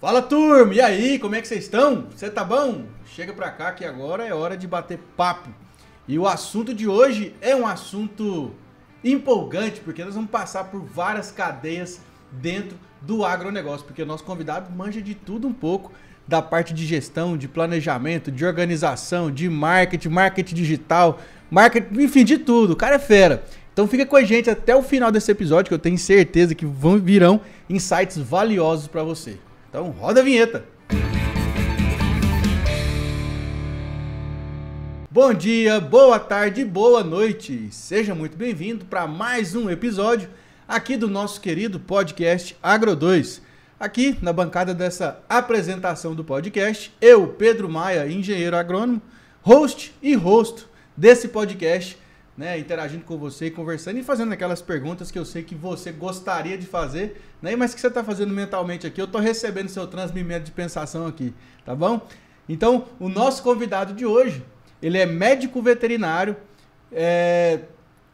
Fala, turma! E aí, como é que vocês estão? Você tá bom? Chega pra cá que agora é hora de bater papo. E o assunto de hoje é um assunto empolgante, porque nós vamos passar por várias cadeias dentro do agronegócio, porque o nosso convidado manja de tudo um pouco, da parte de gestão, de planejamento, de organização, de marketing digital, marketing, enfim, de tudo. O cara é fera. Então fica com a gente até o final desse episódio, que eu tenho certeza que virão insights valiosos para você. Então roda a vinheta. Bom dia, boa tarde, boa noite. Seja muito bem-vindo para mais um episódio aqui do nosso querido podcast Agro 2. Aqui na bancada dessa apresentação do podcast, eu, Pedro Maia, engenheiro agrônomo, host e rosto desse podcast, né, interagindo com você, conversando e fazendo aquelas perguntas que eu sei que você gostaria de fazer, né, mas que você está fazendo mentalmente aqui. Eu estou recebendo seu transmimento de pensação aqui, tá bom? Então, o nosso convidado de hoje, ele é médico veterinário,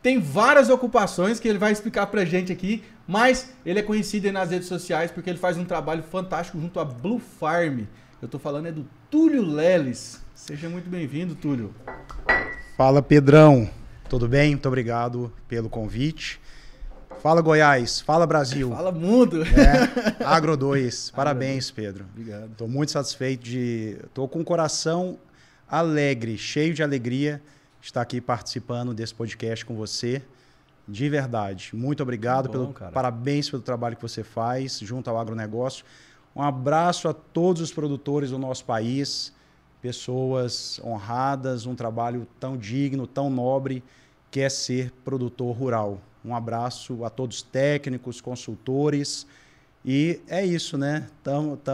tem várias ocupações que ele vai explicar pra gente aqui, mas ele é conhecido aí nas redes sociais porque ele faz um trabalho fantástico junto à Blue Farm. Eu tô falando do Túlio Leles. Seja muito bem-vindo, Túlio. Fala, Pedrão. Tudo bem? Muito obrigado pelo convite. Fala, Goiás. Fala, Brasil. Fala, mundo. Agro 2. Parabéns, Pedro. Obrigado. Estou muito satisfeito Estou com o coração alegre, cheio de alegria de estar aqui participando desse podcast com você. De verdade. Muito obrigado. Parabéns pelo trabalho que você faz junto ao agronegócio. Um abraço a todos os produtores do nosso país. Pessoas honradas, um trabalho tão digno, tão nobre, que é ser produtor rural. Um abraço a todos os técnicos, consultores. E é isso, né?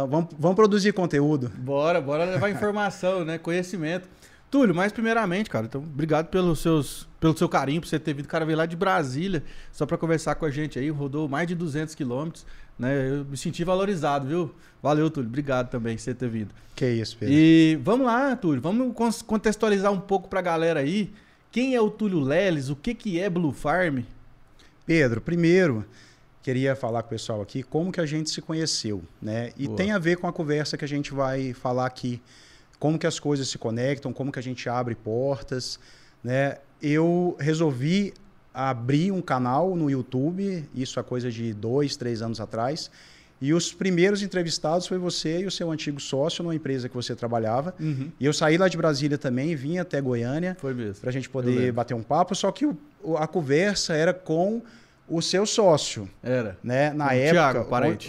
Vamos produzir conteúdo. Bora levar informação, né? Conhecimento. Túlio, mas primeiramente, cara, então obrigado pelo seu carinho, por você ter vindo. O cara veio lá de Brasília só para conversar com a gente aí, rodou mais de 200 quilômetros, né? Eu me senti valorizado, viu? Valeu, Túlio, obrigado também por você ter vindo. Que isso, Pedro. E vamos lá, Túlio, vamos contextualizar um pouco pra galera aí. Quem é o Túlio Leles? O que é Blue Farm? Pedro, primeiro, queria falar com o pessoal aqui como que a gente se conheceu, né? E tem a ver com a conversa que a gente vai falar aqui. Como que as coisas se conectam, como que a gente abre portas, né? Eu resolvi abrir um canal no YouTube, isso há coisa de 2, 3 anos atrás, e os primeiros entrevistados foi você e o seu antigo sócio numa empresa que você trabalhava. Uhum. E eu saí lá de Brasília também, vim até Goiânia para a gente poder bater um papo, só que a conversa era com o seu sócio. Era. Né? Na época,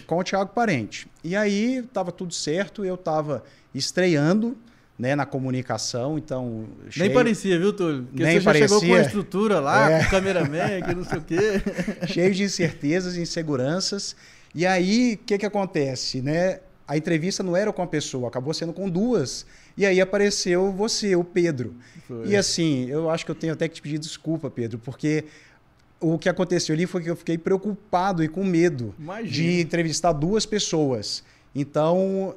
com o Thiago Parente. E aí estava tudo certo, eu estava estreando, né, na comunicação, então... Nem parecia, viu, Túlio? Porque Nem você já parecia. chegou com a estrutura lá, com o cameraman, que não sei o quê. Cheio de incertezas e inseguranças. E aí, o que acontece, né? A entrevista não era com uma pessoa, acabou sendo com duas. E aí apareceu você, o Pedro. Foi. E assim, eu acho que eu tenho até que te pedir desculpa, Pedro, porque o que aconteceu ali foi que eu fiquei preocupado e com medo de entrevistar duas pessoas. Então,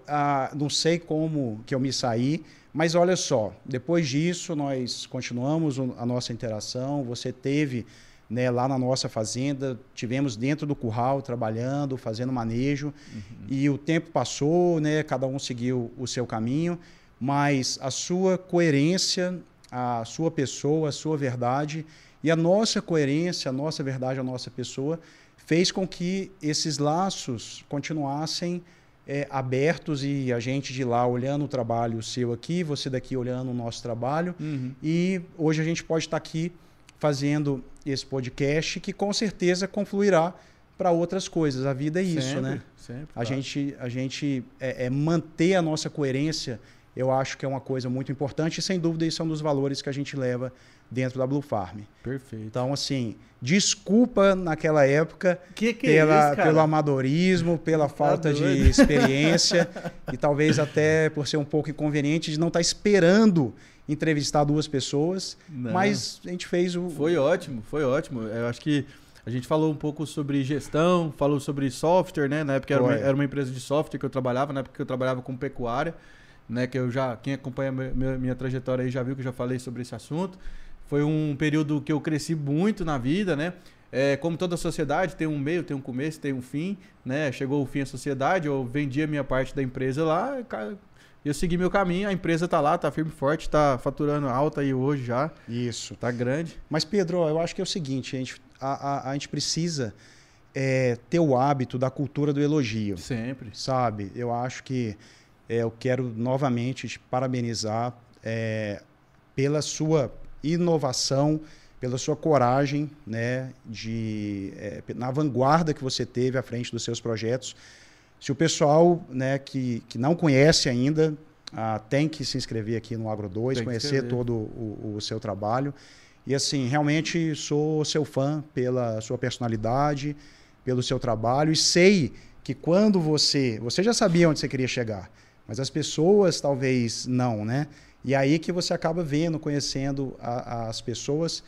não sei como que eu me saí, mas olha só, depois disso nós continuamos a nossa interação, você teve, né, lá na nossa fazenda, tivemos dentro do curral trabalhando, fazendo manejo, e o tempo passou, né, cada um seguiu o seu caminho, mas a sua coerência, a sua pessoa, a sua verdade e a nossa coerência, a nossa verdade, a nossa pessoa, fez com que esses laços continuassem abertos e a gente de lá olhando o trabalho seu aqui, você daqui olhando o nosso trabalho. E hoje a gente pode estar aqui fazendo esse podcast que com certeza confluirá para outras coisas. A vida é isso, né? Sempre, a gente manter a nossa coerência, eu acho que é uma coisa muito importante e sem dúvida isso é um dos valores que a gente leva dentro da Blue Farm. Perfeito. Então, assim, desculpa naquela época pelo amadorismo, pela falta de experiência e talvez até por ser um pouco inconveniente de não estar esperando entrevistar duas pessoas, mas a gente fez o... Foi ótimo. Eu acho que a gente falou um pouco sobre gestão, falou sobre software, né? Na época era uma empresa de software que eu trabalhava, na época que eu trabalhava com pecuária, né? Que quem acompanha minha trajetória aí já viu que eu já falei sobre esse assunto. Foi um período que eu cresci muito na vida, né? Como toda sociedade, tem um meio, tem um começo, tem um fim, né? Chegou o fim da sociedade, eu vendi a minha parte da empresa lá, eu segui meu caminho, a empresa tá lá, tá firme e forte, tá faturando alta aí hoje já. Isso. Tá grande. Mas, Pedro, eu acho que é o seguinte, a gente precisa ter o hábito da cultura do elogio. Sempre. Sabe? Eu acho que eu quero novamente te parabenizar pela sua inovação, pela sua coragem, né, na vanguarda que você teve à frente dos seus projetos. Se o pessoal, né, que não conhece ainda, tem que se inscrever aqui no Agro2, conhecer todo o seu trabalho. E assim, realmente sou seu fã pela sua personalidade, pelo seu trabalho, e sei que quando você já sabia onde você queria chegar, mas as pessoas talvez não, né? E aí que você acaba vendo, conhecendo as pessoas,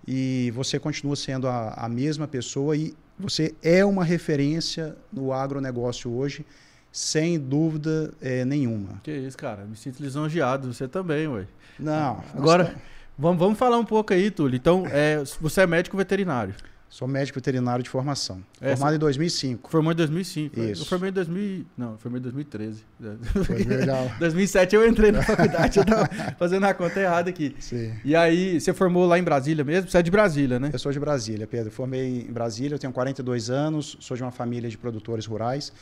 e você continua sendo a mesma pessoa, e você é uma referência no agronegócio hoje, sem dúvida nenhuma. Que isso, cara. Me sinto lisonjeado. Você também, ué. Não. Agora, vamos falar um pouco aí, Túlio. Então, você é médico veterinário. Sou médico veterinário de formação. Formado em 2005. Formou em 2005. Isso. Eu formei em 2000... Não, eu formei em 2013. Em 2007 eu entrei na faculdade. Eu tava fazendo a conta errada aqui. Sim. E aí, você formou lá em Brasília mesmo? Você é de Brasília, né? Eu sou de Brasília, Pedro. Formei em Brasília, eu tenho 42 anos, sou de uma família de produtores rurais.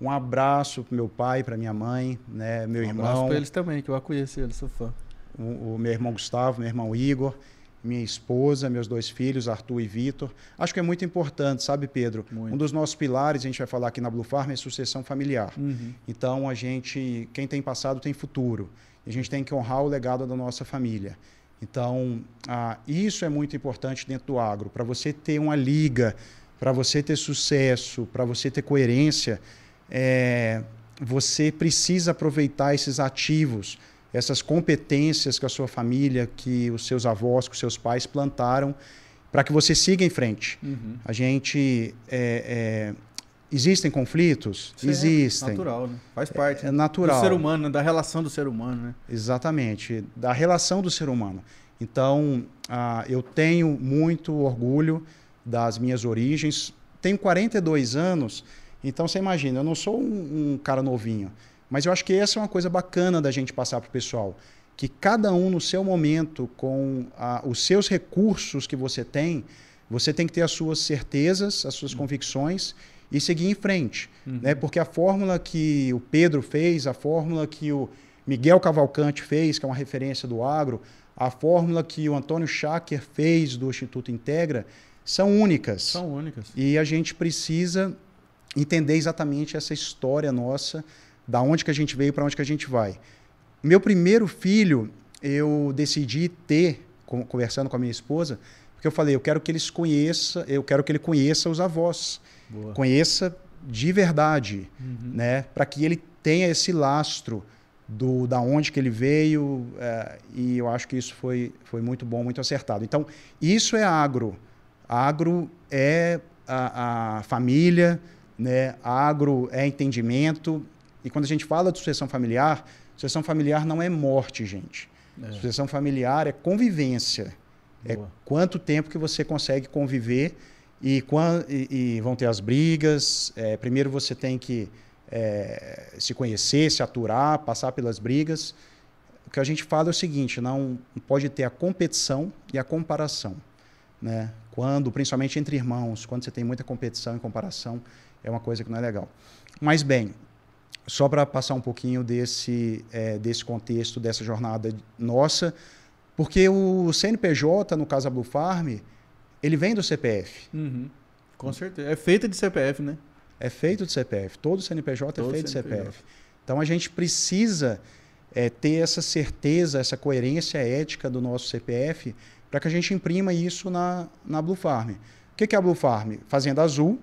Um abraço para meu pai, para minha mãe, né, meu irmão. Um abraço para eles também, que eu conheci eles, sou fã. O meu irmão Gustavo, meu irmão Igor, minha esposa, meus 2 filhos, Arthur e Vitor. Acho que é muito importante, sabe, Pedro? Muito. Um dos nossos pilares, a gente vai falar aqui na Blue Farm, é sucessão familiar. Uhum. Então, quem tem passado tem futuro. A gente tem que honrar o legado da nossa família. Então, isso é muito importante dentro do agro. Para você ter uma liga, para você ter sucesso, para você ter coerência, você precisa aproveitar esses ativos, essas competências que a sua família, que os seus avós, que os seus pais plantaram, para que você siga em frente. Uhum. A gente... existem conflitos? Sim, existem. É natural, né? Faz parte. É natural. Do ser humano, né? Da relação do ser humano, né? Exatamente. Da relação do ser humano. Então, eu tenho muito orgulho das minhas origens. Tenho 42 anos, então você imagina, eu não sou um cara novinho. Mas eu acho que essa é uma coisa bacana da gente passar para o pessoal. Que cada um no seu momento, com os seus recursos que você tem que ter as suas certezas, as suas convicções e seguir em frente. Uhum. Né? Porque a fórmula que o Pedro fez, a fórmula que o Miguel Cavalcante fez, que é uma referência do agro, a fórmula que o Antônio Schacker fez do Instituto Integra, são únicas. São únicas. E a gente precisa entender exatamente essa história nossa, da onde que a gente veio para onde que a gente vai. Meu primeiro filho, eu decidi ter, conversando com a minha esposa, porque eu falei, eu quero que ele conheça os avós. Boa. Conheça de verdade, né? Para que ele tenha esse lastro da onde que ele veio, e eu acho que isso foi muito bom, muito acertado. Então, isso é agro. Agro é a família, né? Agro é entendimento. E quando a gente fala de sucessão familiar não é morte, gente. Sucessão familiar é convivência. Boa. É quanto tempo que você consegue conviver e vão ter as brigas. Primeiro você tem que se conhecer, se aturar, passar pelas brigas. O que a gente fala é o seguinte, não pode ter a competição e a comparação. Né? Principalmente entre irmãos, quando você tem muita competição e comparação, é uma coisa que não é legal. Mas bem, só para passar um pouquinho desse contexto, dessa jornada nossa, porque o CNPJ, no caso da Blue Farm, ele vem do CPF. Uhum. Com certeza. É feito de CPF, né? É feito de CPF. Todo CNPJ é feito de CPF. Então, a gente precisa ter essa certeza, essa coerência ética do nosso CPF para que a gente imprima isso na Blue Farm. O que é a Blue Farm? Fazenda Azul,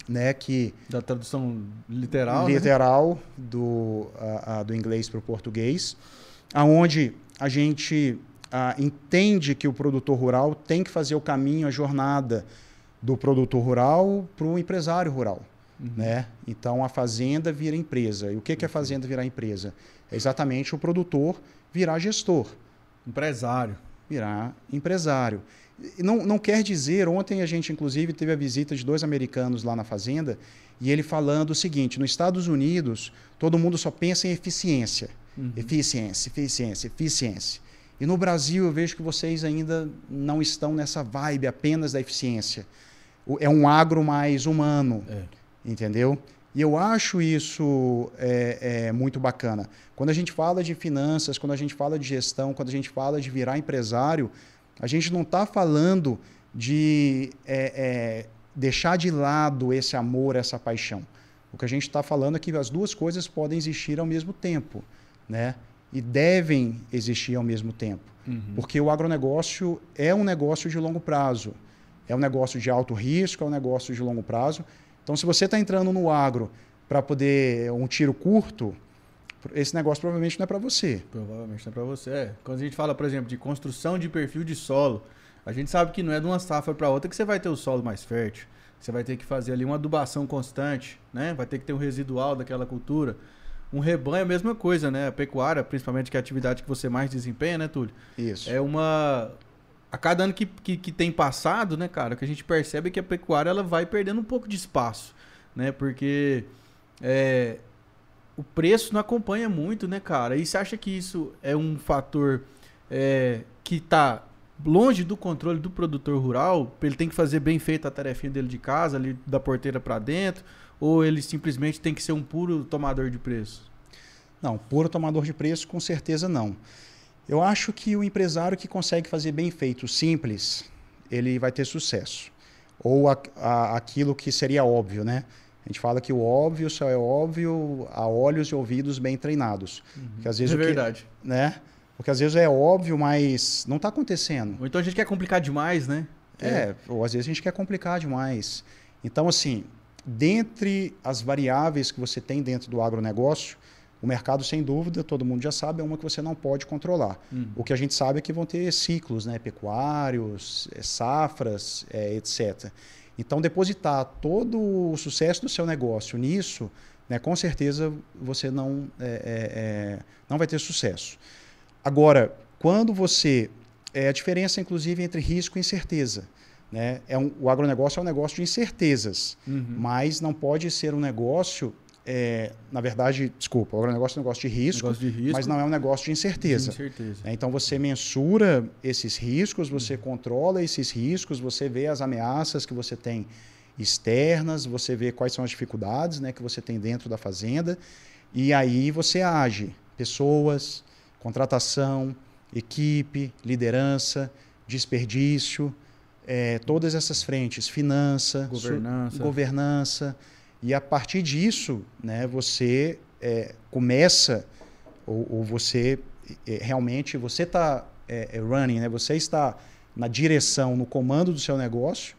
né, da tradução literal, né? do inglês para o português, aonde a gente entende que o produtor rural tem que fazer o caminho, a jornada do produtor rural para o empresário rural. Né? Então, a fazenda vira empresa. E o que é a fazenda virar empresa? É exatamente o produtor virar gestor. Empresário. virar empresário. E não quer dizer, ontem a gente inclusive teve a visita de 2 americanos lá na fazenda, e ele falando o seguinte: nos Estados Unidos, todo mundo só pensa em eficiência. Eficiência, eficiência, eficiência. E no Brasil eu vejo que vocês ainda não estão nessa vibe apenas da eficiência. É um agro mais humano, entendeu? E eu acho isso muito bacana. Quando a gente fala de finanças, quando a gente fala de gestão, quando a gente fala de virar empresário, a gente não está falando de deixar de lado esse amor, essa paixão. O que a gente está falando é que as duas coisas podem existir ao mesmo tempo, né? E devem existir ao mesmo tempo. Porque o agronegócio é um negócio de longo prazo. É um negócio de alto risco, é um negócio de longo prazo. Então, se você está entrando no agro para poder um tiro curto, esse negócio provavelmente não é para você. Provavelmente não é para você. Quando a gente fala, por exemplo, de construção de perfil de solo, a gente sabe que não é de uma safra para outra que você vai ter o solo mais fértil. Você vai ter que fazer ali uma adubação constante, né? Vai ter que ter um residual daquela cultura. Um rebanho é a mesma coisa, né? A pecuária, principalmente, que é a atividade que você mais desempenha, né, Túlio? Isso. É uma... A cada ano que tem passado, né, cara, o que a gente percebe é que a pecuária ela vai perdendo um pouco de espaço, né? Porque o preço não acompanha muito, né, cara? E você acha que isso é um fator que está longe do controle do produtor rural? Ele tem que fazer bem feita a tarefinha dele de casa, ali da porteira para dentro, ou ele simplesmente tem que ser um puro tomador de preço? Não, puro tomador de preço, com certeza não. Eu acho que o empresário que consegue fazer bem feito, simples, ele vai ter sucesso. Ou aquilo que seria óbvio, né? A gente fala que o óbvio só é óbvio a olhos e ouvidos bem treinados. Porque às vezes verdade. Né? Porque às vezes é óbvio, mas não está acontecendo. Ou então a gente quer complicar demais, né? Ou às vezes a gente quer complicar demais. Então, assim, dentre as variáveis que você tem dentro do agronegócio, o mercado, sem dúvida, todo mundo já sabe, é uma que você não pode controlar. O que a gente sabe é que vão ter ciclos, né, pecuários, safras, etc. Então, depositar todo o sucesso do seu negócio nisso, né, com certeza você não vai ter sucesso. Agora, quando você... a diferença, inclusive, entre risco e incerteza. Né? O agronegócio é um negócio de incertezas, mas não pode ser um negócio... na verdade, desculpa, o agronegócio é um negócio de risco, mas não é um negócio de incerteza. Então, você mensura esses riscos, você controla esses riscos, você vê as ameaças que você tem externas, você vê quais são as dificuldades, né, que você tem dentro da fazenda, e aí você age. Pessoas, contratação, equipe, liderança, desperdício, todas essas frentes, finança, governança. E a partir disso, né, você começa, ou você realmente, você está running, né, você está na direção, no comando do seu negócio,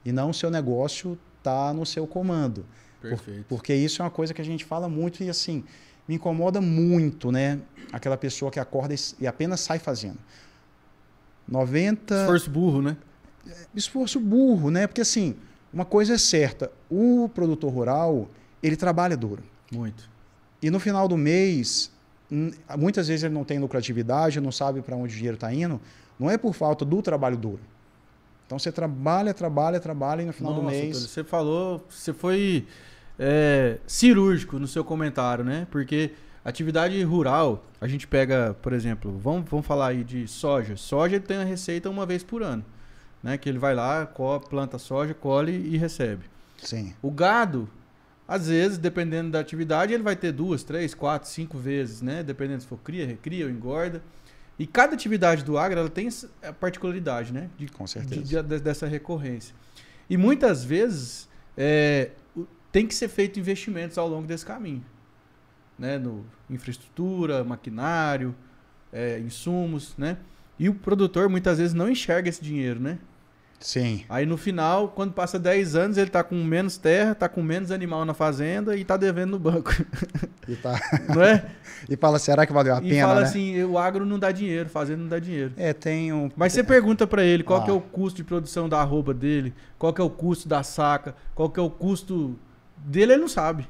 e não o seu negócio está no seu comando. Perfeito. Porque isso é uma coisa que a gente fala muito e assim, me incomoda muito, né, aquela pessoa que acorda e apenas sai fazendo. Esforço burro, né? Esforço burro, né? Porque assim... Uma coisa é certa, o produtor rural, ele trabalha duro. Muito. E no final do mês, muitas vezes ele não tem lucratividade, não sabe para onde o dinheiro está indo, não é por falta do trabalho duro. Então você trabalha e no final do mês... Você foi cirúrgico no seu comentário, né? Porque atividade rural, a gente pega, por exemplo, vamos falar aí de soja. Soja tem a receita uma vez por ano. Né, que ele vai lá, planta soja, colhe e recebe. Sim. O gado, às vezes, dependendo da atividade, ele vai ter 2, 3, 4, 5 vezes, né? Dependendo se for cria, recria ou engorda. E cada atividade do agro ela tem a particularidade, né? Com certeza. Dessa recorrência. E muitas vezes tem que ser feito investimentos ao longo desse caminho. Né? No infraestrutura, maquinário, insumos, né? E o produtor muitas vezes não enxerga esse dinheiro, né? Sim. Aí no final, quando passa 10 anos, ele tá com menos terra, tá com menos animal na fazenda e tá devendo no banco. Não é? E fala, será que valeu a pena, E fala né? assim, o agro não dá dinheiro, fazenda não dá dinheiro. Tem um... Mas você pergunta para ele qual que é o custo de produção da arroba dele, qual que é o custo da saca, qual que é o custo dele, ele não sabe.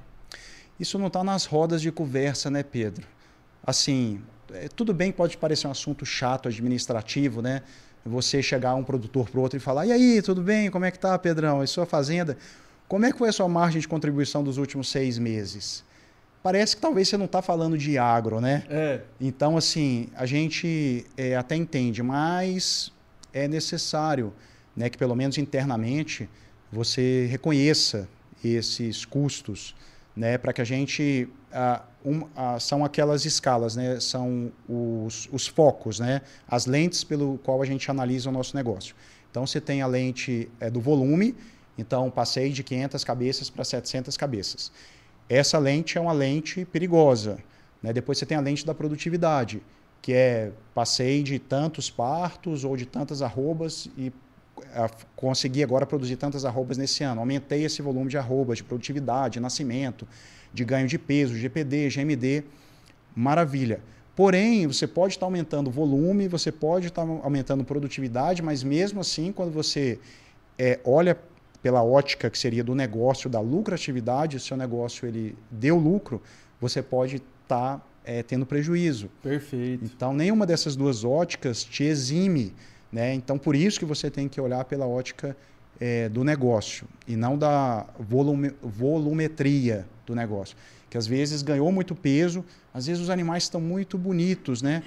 Isso não tá nas rodas de conversa, né, Pedro? Assim, tudo bem, pode parecer um assunto chato, administrativo, né? Você chegar um produtor para o outro e falar, e aí, tudo bem? Como é que tá, Pedrão? E sua fazenda? Como é que foi a sua margem de contribuição dos últimos 6 meses? Parece que talvez você não está falando de agro, né? Então, assim, a gente até entende, mas é necessário, né, que pelo menos internamente você reconheça esses custos, né, para que a gente... são aquelas escalas, né, são os focos, né, as lentes pelo qual a gente analisa o nosso negócio. Então, você tem a lente do volume, então passei de 500 cabeças para 700 cabeças. Essa lente é uma lente perigosa, né? Depois você tem a lente da produtividade, que passei de tantos partos ou de tantas arrobas e consegui agora produzir tantas arrobas nesse ano. Aumentei esse volume de arrobas, de produtividade, de nascimento, de ganho de peso, GPD, GMD, maravilha. Porém, você pode estar aumentando volume, você pode estar aumentando produtividade, mas mesmo assim, quando você olha pela ótica que seria do negócio, da lucratividade, se o seu negócio ele deu lucro, você pode estar tendo prejuízo. Perfeito. Então, nenhuma dessas duas óticas te exime, né? Então, por isso que você tem que olhar pela ótica do negócio e não da volumetria do negócio. Que às vezes ganhou muito peso, às vezes os animais estão muito bonitos, né?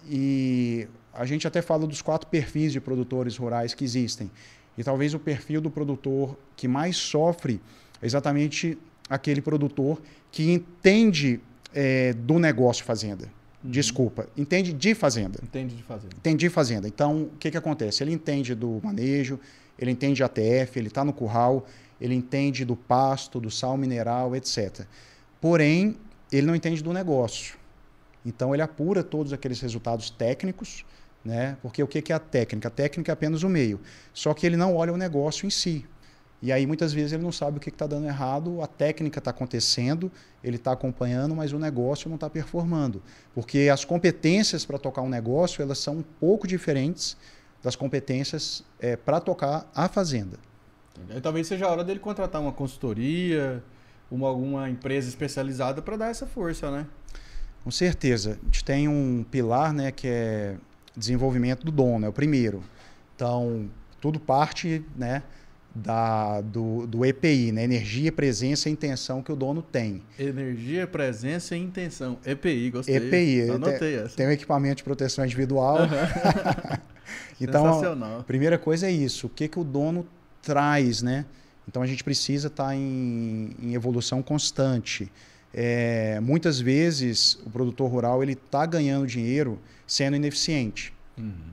E a gente até fala dos 4 perfis de produtores rurais que existem. E talvez o perfil do produtor que mais sofre é exatamente aquele produtor que entende do negócio fazenda. Desculpa, entende de fazenda. Entende de fazenda. Entende de fazenda. Então, o que acontece? Ele entende do manejo, ele entende de ATF, ele está no curral, ele entende do pasto, do sal mineral, etc. Porém, ele não entende do negócio. Então, ele apura todos aqueles resultados técnicos, né? Porque o que é a técnica? A técnica é apenas o meio. Só que ele não olha o negócio em si. E aí, muitas vezes, ele não sabe o que está dando errado, a técnica está acontecendo, ele está acompanhando, mas o negócio não está performando. Porque as competências para tocar um negócio, elas são um pouco diferentes das competências para tocar a fazenda. Aí, talvez seja a hora dele contratar uma consultoria, alguma empresa especializada para dar essa força, né? Com certeza. A gente tem um pilar, né, que é desenvolvimento do dono, é o primeiro. Então, tudo parte, né, do EPI, né? Energia, presença e intenção que o dono tem. Energia, presença e intenção. EPI, gostei. EPI. Anotei essa. Tem um equipamento de proteção individual. Então, a primeira coisa é isso. O que o dono traz, né? Então, a gente precisa estar em evolução constante. Muitas vezes, o produtor rural ele está ganhando dinheiro sendo ineficiente.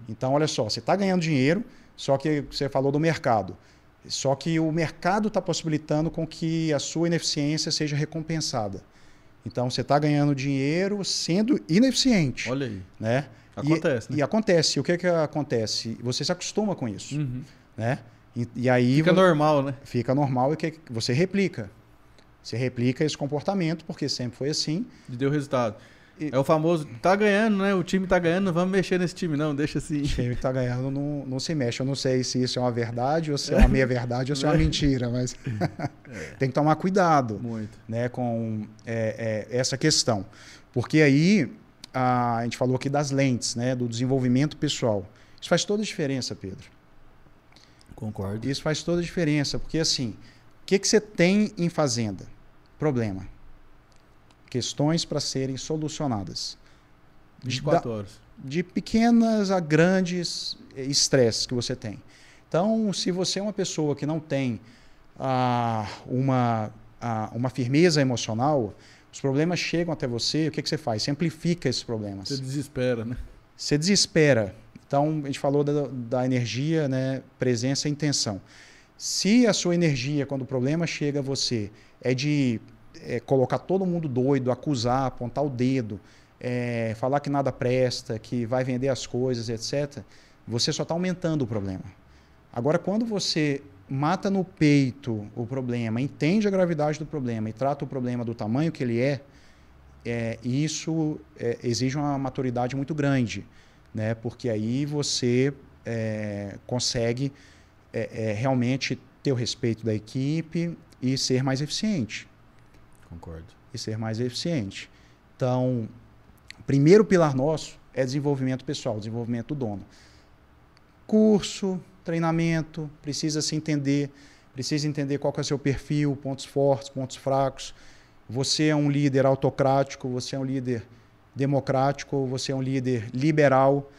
Então, olha só, você está ganhando dinheiro, só que você falou do mercado. Só que o mercado está possibilitando com que a sua ineficiência seja recompensada. Então, você está ganhando dinheiro sendo ineficiente. Olha aí. Né? Acontece, né? E acontece. O que acontece? Você se acostuma com isso. Né? E aí fica normal, né? Fica normal e que você replica. Você replica esse comportamento, porque sempre foi assim. E deu resultado. É o famoso, tá ganhando, né? O time tá ganhando, não vamos mexer nesse time não, deixa assim. O time que tá ganhando não se mexe. Eu não sei se isso é uma verdade, ou se é uma meia-verdade, ou se é uma mentira, mas tem que tomar cuidado. Muito. Né, com essa questão. Porque aí, a gente falou aqui das lentes, né, do desenvolvimento pessoal. Isso faz toda a diferença, Pedro. Concordo. Isso faz toda a diferença, porque assim, o que você tem em fazenda? Problema. Questões para serem solucionadas. 24 horas. De pequenas a grandes estresses que você tem. Então, se você é uma pessoa que não tem uma firmeza emocional, os problemas chegam até você, o que você faz? Você amplifica esses problemas. Você desespera, né? Você desespera. Então, a gente falou da energia, né? Presença e intenção. Se a sua energia, quando o problema chega a você, é de colocar todo mundo doido, acusar, apontar o dedo, falar que nada presta, que vai vender as coisas, etc., você só está aumentando o problema. Agora, quando você mata no peito o problema, entende a gravidade do problema e trata o problema do tamanho que ele isso exige uma maturidade muito grande, né? Porque aí você consegue realmente ter o respeito da equipe e ser mais eficiente. Concordo. E ser mais eficiente. Então, o primeiro pilar nosso é desenvolvimento pessoal, desenvolvimento do dono. Curso, treinamento, precisa entender qual que é o seu perfil, pontos fortes, pontos fracos. Você é um líder autocrático, você é um líder democrático, você é um líder liberal.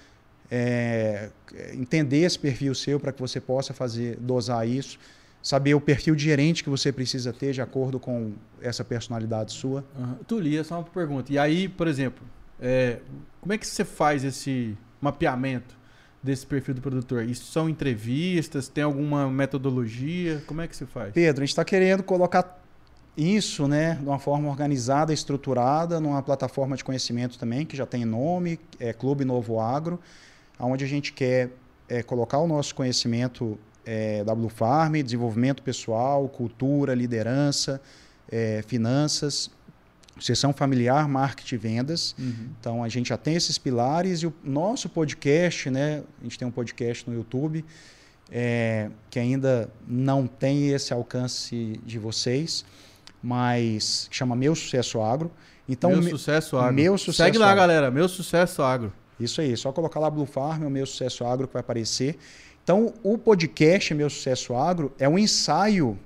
Entender esse perfil seu para que você possa dosar isso. Saber o perfil de gerente que você precisa ter de acordo com essa personalidade sua. Tulia, só uma pergunta. E aí, por exemplo, como é que você faz esse mapeamento desse perfil do produtor? Isso são entrevistas? Tem alguma metodologia? Como é que você faz? Pedro, a gente está querendo colocar isso, né, de uma forma organizada, estruturada, numa plataforma de conhecimento também, que já tem nome, Clube Novo Agro, onde a gente quer colocar o nosso conhecimento da Blue Farm, desenvolvimento pessoal, cultura, liderança, finanças, sucessão familiar, marketing e vendas. Então, a gente já tem esses pilares e o nosso podcast, né, a gente tem um podcast no YouTube, que ainda não tem esse alcance de vocês, mas chama Meu Sucesso Agro. Então, Meu Sucesso Agro. Meu Sucesso Segue lá, Agro. galera. Meu Sucesso Agro. Isso aí, só colocar lá Blue Farm, o Meu Sucesso Agro que vai aparecer. Então, o podcast Meu Sucesso Agro é um ensaio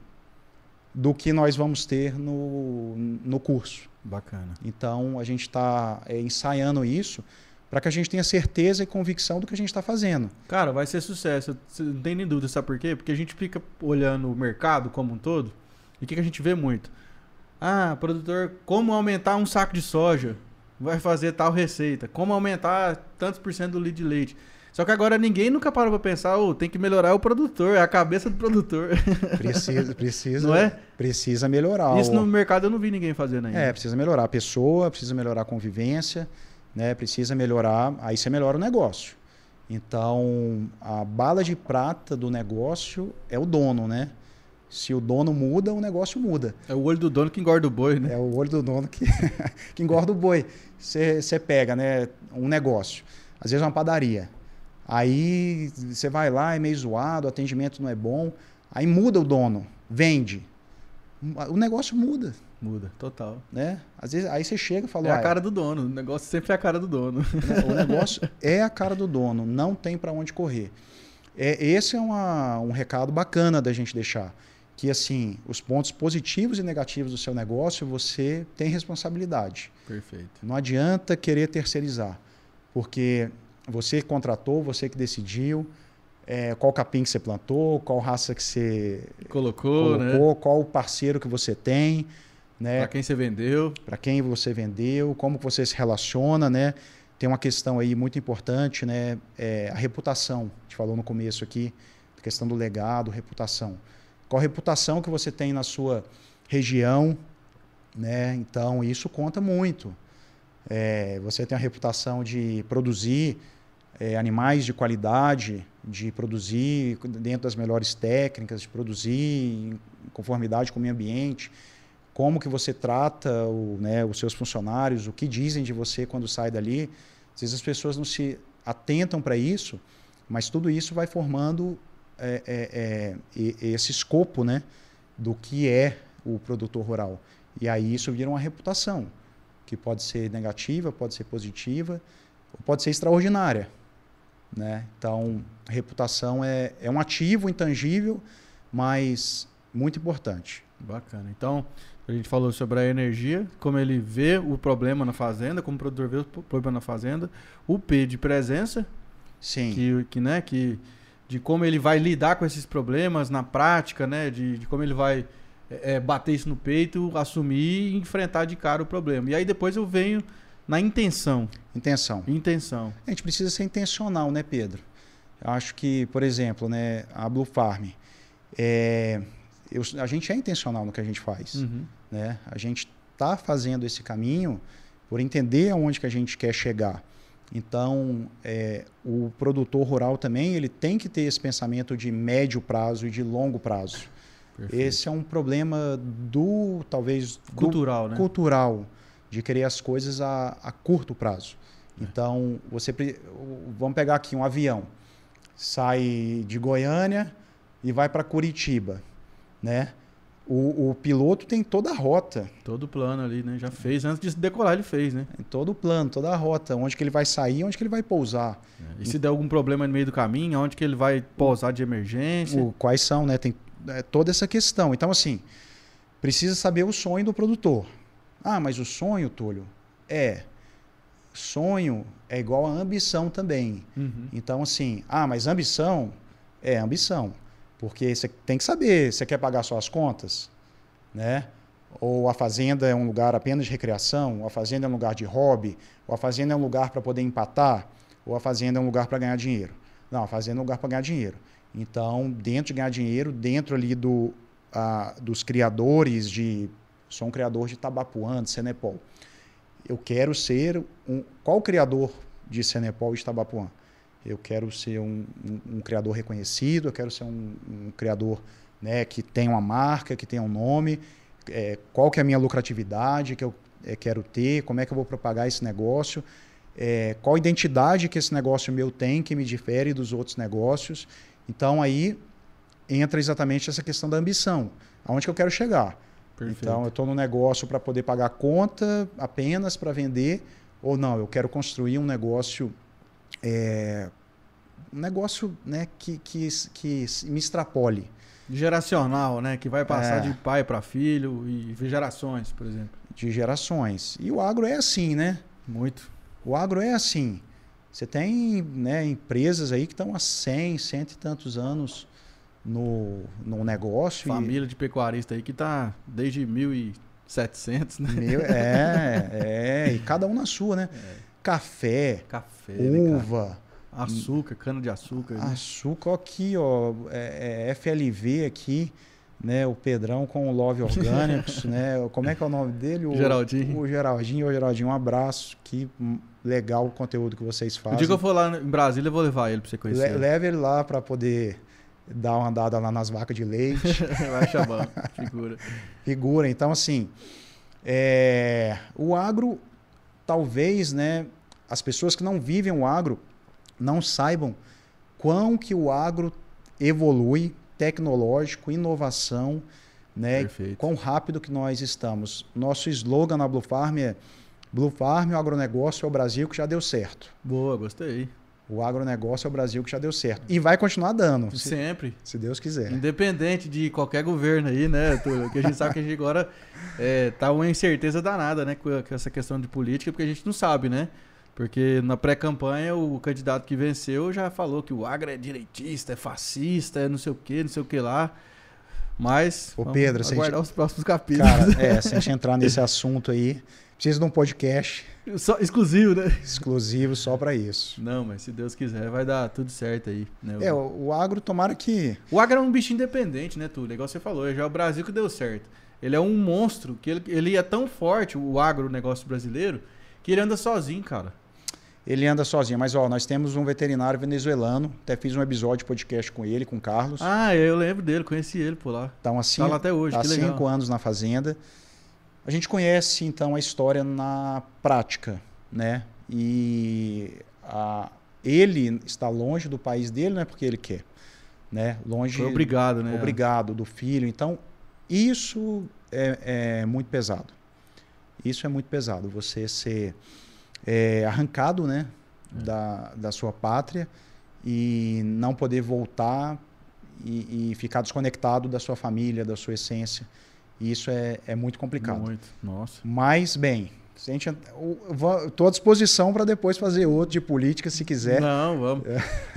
do que nós vamos ter no curso. Bacana. Então, a gente está ensaiando isso para que a gente tenha certeza e convicção do que a gente está fazendo. Cara, vai ser sucesso. Você não tem nem dúvida, sabe por quê? Porque a gente fica olhando o mercado como um todo e o que a gente vê muito? Produtor, como aumentar um saco de soja? Vai fazer tal receita. Como aumentar tantos por cento do litro de leite? Só que agora ninguém nunca parou para pensar, tem que melhorar o produtor, é a cabeça do produtor. Precisa, não é? Precisa melhorar. Isso no mercado eu não vi ninguém fazendo ainda. Precisa melhorar a pessoa, precisa melhorar a convivência, né? Precisa melhorar, aí você melhora o negócio. Então, a bala de prata do negócio é o dono, né? Se o dono muda, o negócio muda. É o olho do dono que engorda o boi, né? É o olho do dono que engorda o boi. Você pega, né, um negócio, às vezes uma padaria. Aí você vai lá, é meio zoado, o atendimento não é bom. Aí muda o dono, vende. O negócio muda. Muda, total. Né? Às vezes, aí você chega e fala... É a cara do dono, o negócio sempre é a cara do dono. O negócio é a cara do dono, não tem para onde correr. Esse é um recado bacana da gente deixar. Que assim, os pontos positivos e negativos do seu negócio, você tem responsabilidade. Perfeito. Não adianta querer terceirizar, porque você contratou, você que decidiu qual capim que você plantou, qual raça que você colocou, né? Qual o parceiro que você tem, né? Para quem você vendeu. Para quem você vendeu, como que você se relaciona, né? Tem uma questão aí muito importante, né? A reputação, a gente falou no começo aqui, a questão do legado, reputação. Qual a reputação que você tem na sua região, né? Então, isso conta muito. Você tem a reputação de produzir animais de qualidade, de produzir dentro das melhores técnicas, de produzir em conformidade com o meio ambiente. Como que você trata os seus funcionários, o que dizem de você quando sai dali. Às vezes as pessoas não se atentam para isso, mas tudo isso vai formando esse escopo, né, do que é o produtor rural. E aí isso vira uma reputação, que pode ser negativa, pode ser positiva, pode ser extraordinária. Né? Então, a reputação é um ativo intangível, mas muito importante. Bacana. Então, a gente falou sobre a energia, como ele vê o problema na fazenda, como o produtor vê o problema na fazenda, o P de presença, sim, de como ele vai lidar com esses problemas na prática, né? De como ele vai bater isso no peito, assumir e enfrentar de cara o problema. E aí depois eu venho na intenção. Intenção. A gente precisa ser intencional, né, Pedro? Eu acho que, por exemplo, né, a Blue Farm, a gente é intencional no que a gente faz. Uhum. Né? A gente está fazendo esse caminho por entender aonde que a gente quer chegar. Então, o produtor rural também ele tem que ter esse pensamento de médio prazo e de longo prazo. Perfeito. Esse é um problema talvez cultural, né? Cultural, de querer as coisas a curto prazo. Então, vamos pegar aqui um avião, sai de Goiânia e vai para Curitiba, né? O piloto tem toda a rota. Todo o plano ali, né? Já fez. Antes de decolar, ele fez, né? Tem todo o plano, toda a rota. Onde que ele vai sair, onde que ele vai pousar. E se der algum problema no meio do caminho, onde que ele vai pousar de emergência? Quais são, né? Tem toda essa questão. Então, assim, precisa saber o sonho do produtor. Ah, mas o sonho, Túlio, sonho é igual a ambição também. Então, assim, mas ambição é ambição. Porque você tem que saber, você quer pagar suas contas, né? Ou a fazenda é um lugar apenas de recreação, ou a fazenda é um lugar de hobby, ou a fazenda é um lugar para poder empatar, ou a fazenda é um lugar para ganhar dinheiro. Não, a fazenda é um lugar para ganhar dinheiro. Então, dentro de ganhar dinheiro, dentro ali dos criadores sou um criador de Tabapuã, de Cenepol. Eu quero ser qual criador de Cenepol e de Tabapuã? Eu quero ser um criador reconhecido, eu quero ser um criador, né, que tenha uma marca, que tenha um nome, qual que é a minha lucratividade que eu quero ter, como é que eu vou propagar esse negócio, qual a identidade que esse negócio meu tem que me difere dos outros negócios. Então aí entra exatamente essa questão da ambição, aonde que eu quero chegar. Perfeito. Então eu estou no negócio para poder pagar a conta apenas para vender, ou não, eu quero construir um negócio... né, que me extrapole. Geracional, né? Que vai passar de pai para filho e gerações, por exemplo. De gerações. E o agro é assim, né? Muito. O agro é assim. Você tem, né, empresas aí que estão há 100 e tantos anos no negócio. Família de pecuarista aí que está desde 1700, né? E cada um na sua, né? Café, né, uva, açúcar, cana-de-açúcar. Açúcar, aqui, ó, FLV aqui, né? O Pedrão com o Love Orgânicos, né? Como é que é o nome dele? Geraldinho. O Geraldinho, um abraço, que legal o conteúdo que vocês fazem. O dia que eu for lá em Brasília, eu vou levar ele para você conhecer. Leve ele lá para poder dar uma andada lá nas vacas de leite. Vai chamar, Figura. Então, assim, o agro, talvez, né, as pessoas que não vivem o agro não saibam quão que o agro evolui, tecnológico, inovação, né? Quão rápido que nós estamos. Nosso slogan na Blue Farm é Blue Farm, o agronegócio é o Brasil que já deu certo. Boa, gostei. O agronegócio é o Brasil que já deu certo. E vai continuar dando. Sempre. Se Deus quiser. Independente de qualquer governo aí, né? Porque a gente sabe que a gente agora tá uma incerteza danada, né? Com essa questão de política, porque a gente não sabe, né? Porque na pré-campanha o candidato que venceu já falou que o agro é direitista, é fascista, é não sei o que lá. Mas Ô, Pedro, vamos aguardar os próximos capítulos. Cara, se a gente entrar nesse assunto aí, precisa de um podcast. Exclusivo, né? Exclusivo só para isso. Não, mas se Deus quiser vai dar tudo certo aí. Né? O agro, tomara que... O agro é um bicho independente, né, Túlio? Igual você falou, já é o Brasil que deu certo. Ele é um monstro, que ele é tão forte, o agronegócio brasileiro, que ele anda sozinho, cara. Ele anda sozinho, mas nós temos um veterinário venezuelano, até fiz um episódio de podcast com ele, com o Carlos. Eu lembro dele, conheci ele por lá. Então, assim, tá lá até hoje, há que legal. 5 anos na fazenda. A gente conhece, então, a história na prática, né? E ele está longe do país dele, não é porque ele quer, né? Longe. Foi obrigado, né? Obrigado do filho. Então, isso é muito pesado. Isso é muito pesado. Você ser arrancado, né? Da sua pátria e não poder voltar e ficar desconectado da sua família, da sua essência. Isso é muito complicado. Muito, nossa. Mas, bem, estou à disposição para depois fazer outro de política, se quiser. Não, vamos.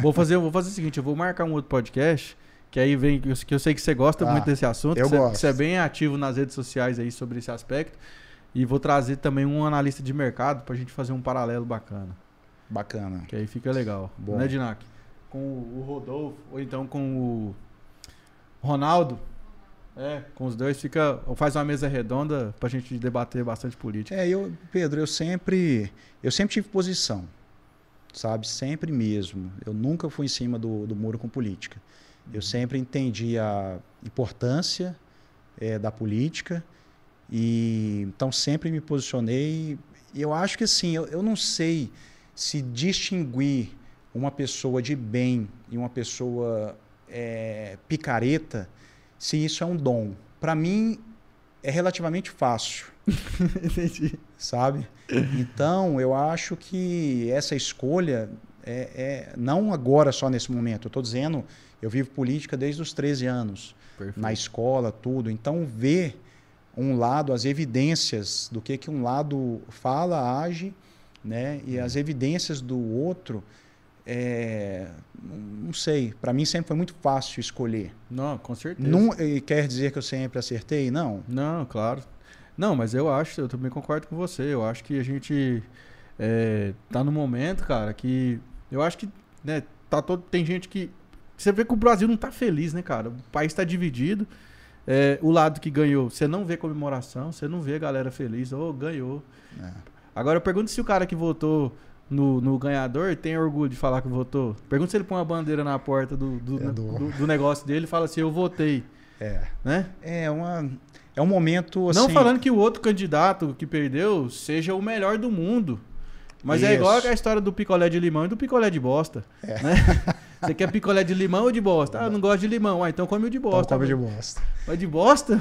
Vou fazer o seguinte, eu vou marcar um outro podcast, que aí vem, que eu sei que você gosta muito desse assunto, eu gosto. Você é bem ativo nas redes sociais aí sobre esse aspecto, e vou trazer também um analista de mercado para a gente fazer um paralelo bacana. Bacana. Que aí fica legal. Bom. Né, Dinac? Com o Rodolfo, ou então com o Ronaldo. Com os dois faz uma mesa redonda pra gente debater bastante política. Pedro, eu sempre tive posição, sabe? Sempre mesmo. Eu nunca fui em cima do muro com política. Eu sempre entendi a importância da política e então sempre me posicionei. E eu acho que assim, eu não sei se distinguir uma pessoa de bem e uma pessoa picareta, se isso é um dom. para mim, é relativamente fácil. Entendi. Sabe? Então, eu acho que essa escolha não agora só nesse momento. Eu estou dizendo, eu vivo política desde os 13 anos. Perfeito. Na escola, tudo. Então, ver um lado, as evidências do que um lado fala, age, né? E as evidências do outro, não sei. Para mim sempre foi muito fácil escolher. Não, com certeza. Não quer dizer que eu sempre acertei? Não. Não, claro. Não, mas eu também concordo com você. Eu acho que a gente tá no momento, cara, que eu acho que, né, tem gente que... Você vê que o Brasil não tá feliz, né, cara? O país tá dividido. O lado que ganhou, você não vê comemoração, você não vê a galera feliz. Ganhou. Agora eu pergunto se o cara que votou no ganhador tem orgulho de falar que votou. Pergunta se ele põe uma bandeira na porta do negócio dele e fala assim, eu votei. Né? É um momento assim... Não falando que o outro candidato que perdeu seja o melhor do mundo. Mas Isso. É igual a história do picolé de limão e do picolé de bosta. Né? Você quer picolé de limão ou de bosta? Ah, eu não gosto de limão. Ah, então come o de bosta. Então come de bosta. Mas de bosta?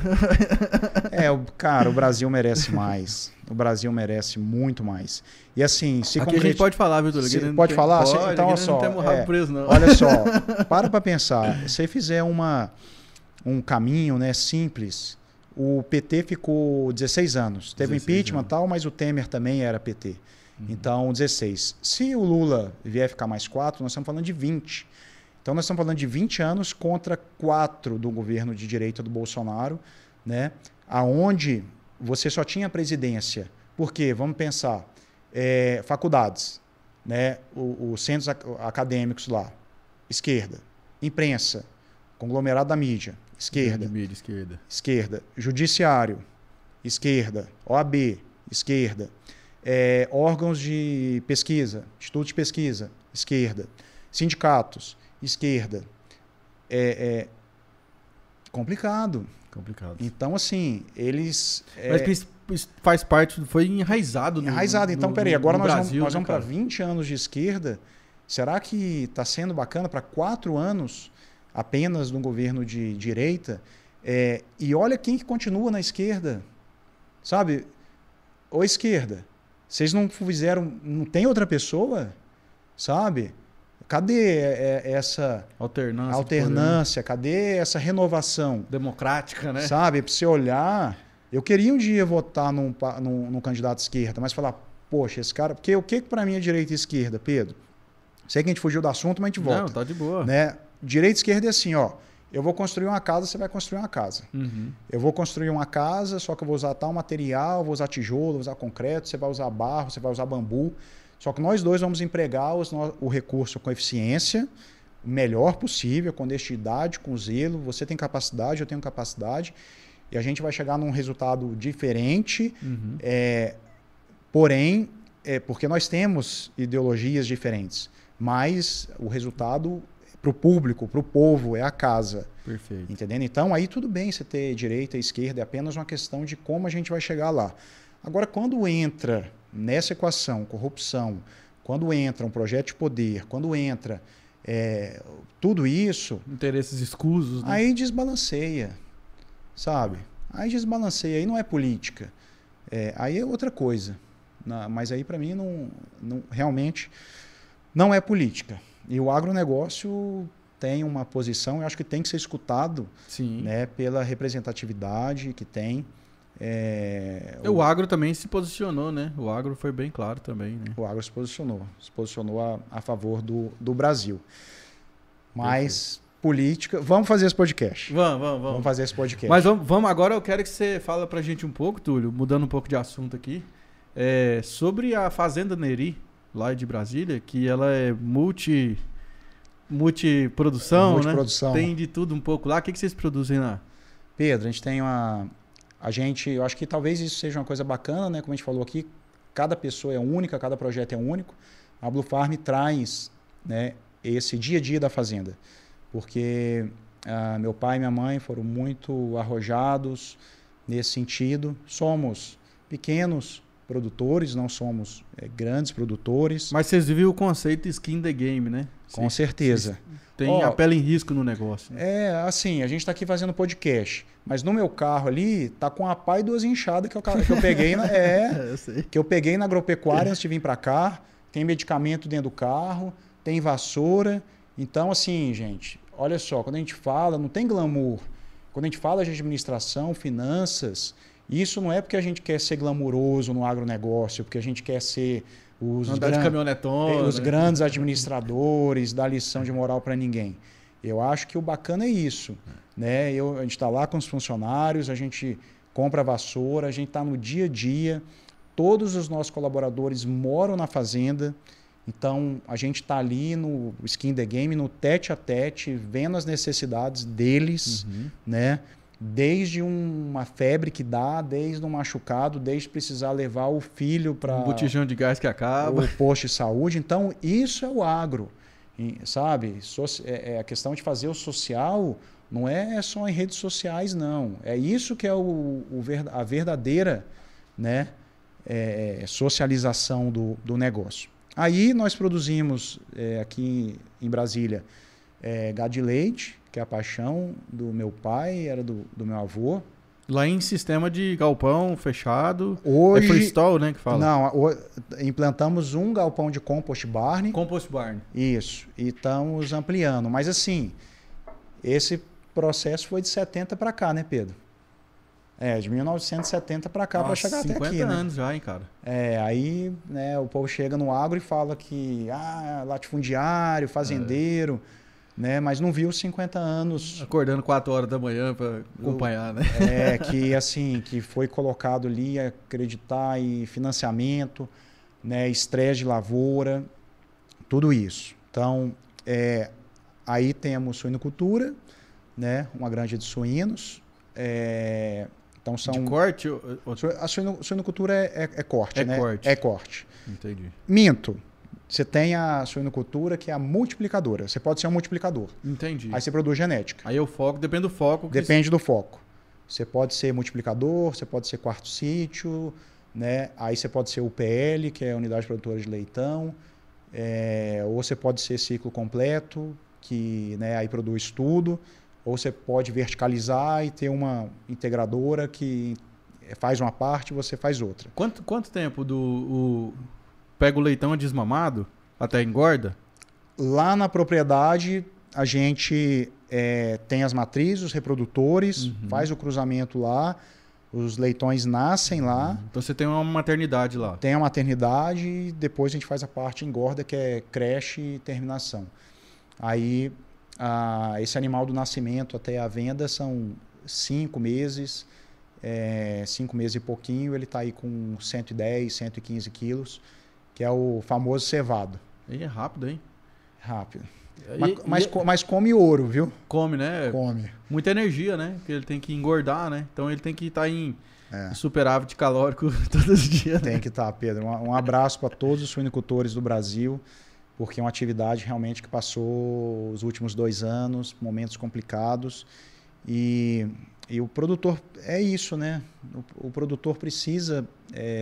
Cara, o Brasil merece mais. O Brasil merece muito mais. E assim, se aqui a gente pode falar, viu, Túlio? Pode falar? Pode, então, olha só. Não temos rabo preso, não. Olha só, para pensar. Se você fizer um caminho, né, simples, o PT ficou 16 anos. Teve 16 impeachment e tal, mas o Temer também era PT. Então, 16. Se o Lula vier ficar mais 4, nós estamos falando de 20. Então, nós estamos falando de 20 anos contra 4 do governo de direita do Bolsonaro, né? Aonde você só tinha presidência. Por quê? Vamos pensar. Faculdades, né? Os centros acadêmicos lá, esquerda. Imprensa, conglomerado da mídia, esquerda. Mídia, esquerda. Esquerda. Judiciário, esquerda. OAB, esquerda. Órgãos de pesquisa, instituto de pesquisa, esquerda. Sindicatos, esquerda. Complicado. Então, assim, eles... Mas faz parte, foi enraizado. Enraizado. Então, peraí, agora nós vamos para 20 anos de esquerda. Será que está sendo bacana para 4 anos apenas no governo de direita? E olha quem que continua na esquerda. Sabe? Ou esquerda. Vocês não fizeram... Não tem outra pessoa? Sabe? Cadê essa alternância? Cadê essa renovação? Democrática, né? Sabe? Para você olhar... Eu queria um dia votar num candidato de esquerda, mas falar, poxa, esse cara... Porque o que para mim é direita e esquerda, Pedro? Sei que a gente fugiu do assunto, mas a gente volta. Não, tá de boa. Né? Direita e esquerda é assim, ó. Eu vou construir uma casa, você vai construir uma casa. Uhum. Eu vou construir uma casa, só que eu vou usar tal material, vou usar tijolo, vou usar concreto, você vai usar barro, você vai usar bambu. Só que nós dois vamos empregar o recurso com eficiência, o melhor possível, com honestidade, com zelo. Você tem capacidade, eu tenho capacidade. E a gente vai chegar num resultado diferente. Uhum. Porém, porque nós temos ideologias diferentes. Mas o resultado... Para o público, para o povo, é a casa. Perfeito. Entendendo? Então, aí tudo bem você ter direita e esquerda, é apenas uma questão de como a gente vai chegar lá. Agora, quando entra nessa equação corrupção, quando entra um projeto de poder, quando entra tudo isso... Interesses escusos. Né? Aí desbalanceia, sabe? Aí desbalanceia, aí não é política. Aí é outra coisa. Mas aí, para mim, realmente não é política. E o agronegócio tem uma posição, eu acho que tem que ser escutado. Sim. Né, pela representatividade que tem. O agro também se posicionou, né? O agro foi bem claro também. Né? O agro se posicionou a favor do Brasil. Mas, perfeito. Política... Vamos fazer esse podcast. Vamos fazer esse podcast. Mas vamos agora eu quero que você fale pra gente um pouco, Túlio, mudando um pouco de assunto aqui, sobre a Fazenda Neri, lá de Brasília, que ela é multiprodução, né? Tem de tudo um pouco lá. O que vocês produzem lá? Pedro, a gente tem eu acho que talvez isso seja uma coisa bacana, né? Como a gente falou aqui, cada pessoa é única, cada projeto é único. A Blue Farm traz, né, esse dia a dia da fazenda. Porque meu pai e minha mãe foram muito arrojados nesse sentido. Somos pequenos produtores, não somos grandes produtores. Mas vocês viram o conceito skin the game, né? Com certeza. Tem a pele em risco no negócio. Né? Assim, a gente está aqui fazendo podcast, mas no meu carro ali tá com a pá e 2 enxadas que eu peguei que eu peguei na agropecuária antes de vir para cá. Tem medicamento dentro do carro, tem vassoura. Então, assim, gente, olha só, quando a gente fala, não tem glamour. Quando a gente fala de administração, finanças, isso não é porque a gente quer ser glamuroso no agronegócio, porque a gente quer ser os grandes administradores, dar lição de moral para ninguém. Eu acho que o bacana é isso. Né? A gente está lá com os funcionários, a gente compra vassoura, a gente está no dia a dia, todos os nossos colaboradores moram na fazenda, então a gente está ali no skin the game, no tete a tete, vendo as necessidades deles, né? Desde uma febre que dá, desde um machucado, desde precisar levar o filho para um botijão de gás que acaba, o posto de saúde. Então isso é o agro, sabe? A questão de fazer o social não é só em redes sociais, não. É isso que é a verdadeira, né, socialização do negócio. Aí nós produzimos aqui em Brasília gado de leite, que é a paixão do meu pai, era do meu avô. Lá em sistema de galpão fechado, hoje, freestyle, né, que fala? Não, implantamos um galpão de compost barn. Compost barn. Isso, e estamos ampliando. Mas assim, esse processo foi de 70 para cá, né, Pedro? De 1970 para cá, para chegar até aqui. 50 anos já, hein, cara? Aí, né, o povo chega no agro e fala que latifundiário, fazendeiro, né, mas não viu 50 anos. Acordando 4 horas da manhã para acompanhar, né? Que foi colocado ali, acreditar em financiamento, né, estresse de lavoura, tudo isso. Então, aí temos suinocultura, né, uma granja de suínos. Então são... De corte? A suinocultura é corte, né? Corte. É corte. Entendi. Minto. Você tem a suinocultura, que é a multiplicadora. Você pode ser um multiplicador. Entendi. Aí você produz genética. Aí o foco, depende do foco. Depende do foco. Você pode ser multiplicador, você pode ser quarto sítio, né? Aí você pode ser UPL, que é a unidade produtora de leitão. Ou você pode ser ciclo completo, que, né, aí produz tudo. Ou você pode verticalizar e ter uma integradora que faz uma parte e você faz outra. Quanto tempo pega o leitão desmamado até engorda? Lá na propriedade, a gente tem as matrizes, os reprodutores, faz o cruzamento lá, os leitões nascem lá. Então você tem uma maternidade lá? Tem a maternidade e depois a gente faz a parte engorda, que é creche e terminação. Aí... esse animal do nascimento até a venda são 5 meses, 5 meses e pouquinho, ele está aí com 110, 115 quilos, que é o famoso cevado. E é rápido, hein? Rápido. Mas come ouro, viu? Come, né? Come. Muita energia, né? Porque ele tem que engordar, né? Então ele tem que estar em superávit calórico todos os dias. Tem que estar, Pedro. Um abraço para todos os suinocultores do Brasil, porque é uma atividade realmente que passou os últimos 2 anos, momentos complicados, e o produtor é isso, né? O produtor precisa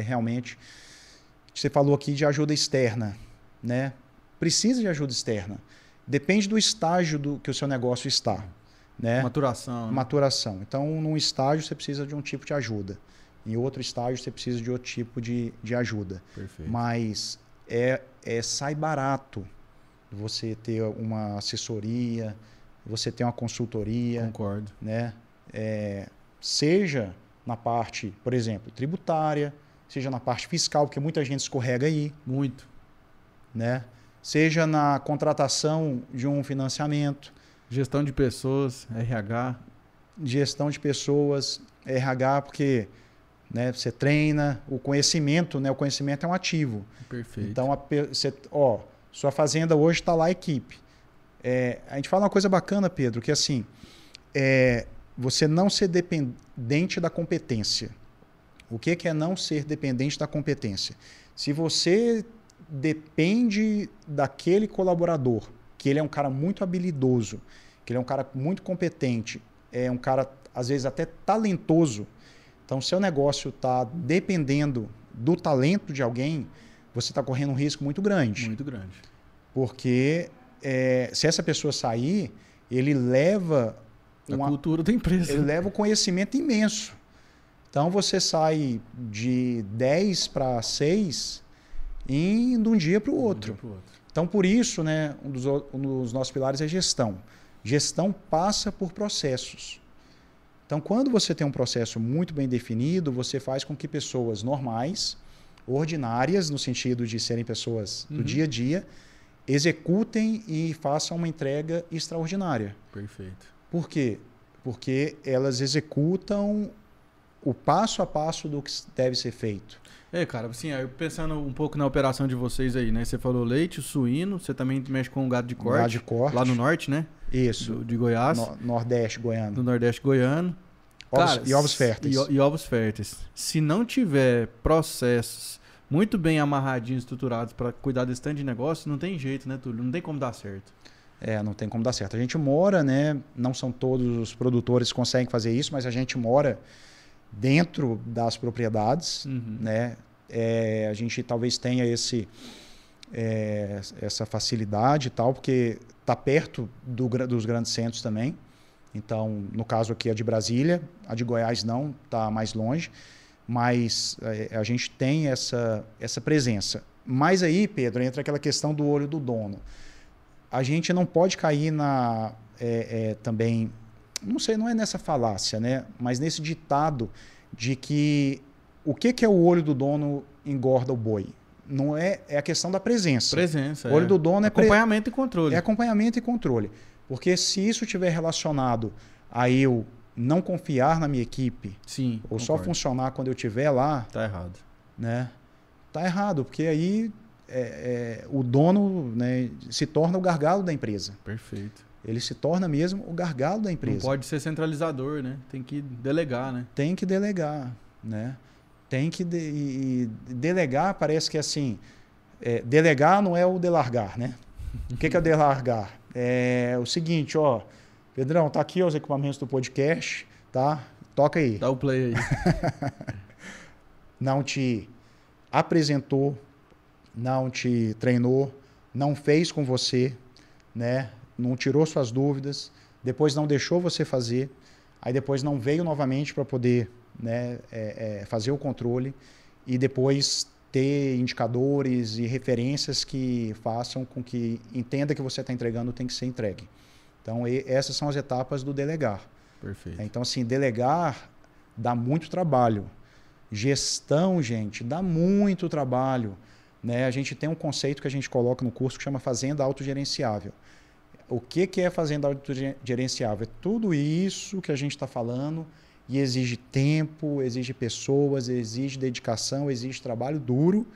realmente, você falou aqui de ajuda externa, né? Precisa de ajuda externa. Depende do estágio que o seu negócio está, né? Maturação. Né? Maturação. Então, num estágio você precisa de um tipo de ajuda, em outro estágio você precisa de outro tipo de ajuda. Perfeito. Mas sai barato você ter uma assessoria, você ter uma consultoria. Concordo. Né? Seja na parte, por exemplo, tributária, seja na parte fiscal, porque muita gente escorrega aí. Muito. Né? Seja na contratação de um financiamento. Gestão de pessoas, RH. Gestão de pessoas, RH, porque... né, você treina o conhecimento, né? O conhecimento é um ativo. Perfeito. Então, sua fazenda hoje está lá a equipe. A gente fala uma coisa bacana, Pedro, que assim, você não ser dependente da competência. O que é não ser dependente da competência? Se você depende daquele colaborador, que ele é um cara muito habilidoso, que ele é um cara muito competente, é um cara, às vezes, até talentoso. Então, seu negócio está dependendo do talento de alguém, você está correndo um risco muito grande. Muito grande. Porque se essa pessoa sair, ele leva a cultura da empresa. Ele leva um conhecimento imenso. Então você sai de 10 para 6 de um dia para o outro. Então por isso, né, um dos nossos pilares é gestão. Gestão passa por processos. Então quando você tem um processo muito bem definido, você faz com que pessoas normais, ordinárias, no sentido de serem pessoas do dia a dia, executem e façam uma entrega extraordinária. Perfeito. Por quê? Porque elas executam o passo a passo do que deve ser feito. Cara, assim, pensando um pouco na operação de vocês aí, né? Você falou leite, suíno, você também mexe com gado de corte. Gado de corte. Lá no norte, né? Isso. De Goiás. Nordeste goiano. Do Nordeste goiano. E ovos férteis. E ovos férteis. Se não tiver processos muito bem amarradinhos, estruturados para cuidar desse tanto de negócio, não tem jeito, né, Túlio? Não tem como dar certo. Não tem como dar certo. A gente mora, né? Não são todos os produtores que conseguem fazer isso, mas a gente mora dentro das propriedades, né? A gente talvez tenha essa facilidade e tal, porque está perto dos grandes centros também. Então, no caso aqui, a de Brasília, a de Goiás não, está mais longe, mas a gente tem essa presença. Mas aí, Pedro, entra aquela questão do olho do dono. A gente não pode cair também, não sei, não é nessa falácia, né? Mas nesse ditado de que o que é o olho do dono engorda o boi. Não é a questão da presença. O olho do dono é acompanhamento e controle. É acompanhamento e controle. Porque se isso estiver relacionado a eu não confiar na minha equipe, sim, ou concordo. Só funcionar quando eu estiver lá, tá errado. Né? Tá errado, porque aí o dono, né, se torna o gargalo da empresa. Perfeito. Ele se torna mesmo o gargalo da empresa. Não pode ser centralizador, né? Tem que delegar, né? Tem que delegar, né? Tem que delegar, parece que assim, delegar não é o delargar, né? O que é o delargar? É o seguinte, ó, Pedrão, tá aqui os equipamentos do podcast, tá? Toca aí. Dá o play aí. Não te apresentou, não te treinou, não fez com você, né? Não tirou suas dúvidas, depois não deixou você fazer, aí depois não veio novamente para poder, né, fazer o controle e depois ter indicadores e referências que façam com que entenda que você está entregando tem que ser entregue. Então, essas são as etapas do delegar. Perfeito. Então, assim, delegar dá muito trabalho. Gestão, gente, dá muito trabalho. Né? A gente tem um conceito que a gente coloca no curso que chama Fazenda Autogerenciável. O que é Fazenda Autogerenciável? É tudo isso que a gente está falando e exige tempo, exige pessoas, exige dedicação, exige trabalho duro,